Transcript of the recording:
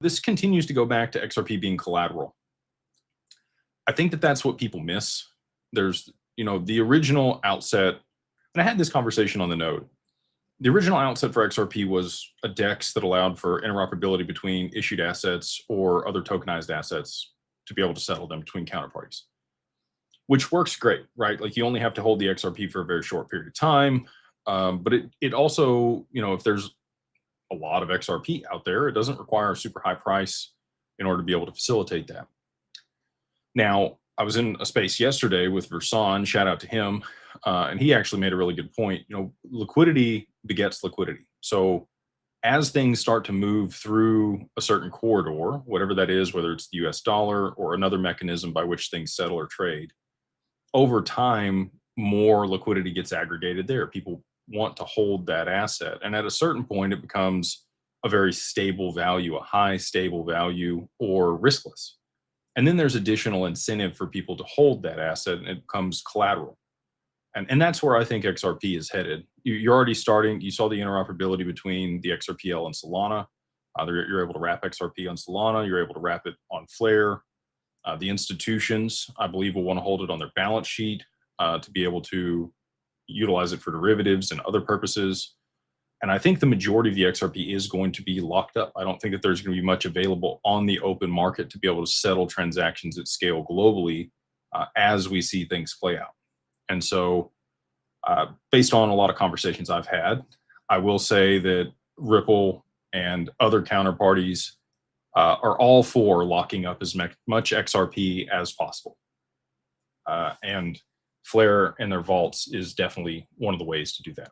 This continues to go back to XRP being collateral. I think that that's what people miss. There's, the original outset, and I had this conversation on the node. The original outset for XRP was a DEX that allowed for interoperability between issued assets or other tokenized assets to be able to settle them between counterparties, which works great, right? Like you only have to hold the XRP for a very short period of time. But it also, if there's a lot of XRP out there, it doesn't require a super high price in order to be able to facilitate that. Now, I was in a space yesterday with Versan, shout out to him, and he actually made a really good point. Liquidity begets liquidity. So as things start to move through a certain corridor, whatever that is, whether it's the US dollar or another mechanism by which things settle or trade, over time, more liquidity gets aggregated there. People want to hold that asset. And at a certain point, it becomes a very stable value, a high stable value, or riskless. And then there's additional incentive for people to hold that asset, and it becomes collateral. And that's where I think XRP is headed. You're already starting, you saw the interoperability between the XRPL and Solana. You're able to wrap XRP on Solana, you're able to wrap it on Flare. The institutions, I believe, will want to hold it on their balance sheet to be able to utilize it for derivatives and other purposes. And I think the majority of the XRP is going to be locked up. I don't think that there's going to be much available on the open market to be able to settle transactions at scale globally as we see things play out. And so based on a lot of conversations I've had, I will say that Ripple and other counterparties are all for locking up as much XRP as possible. And Flare and their vaults is definitely one of the ways to do that.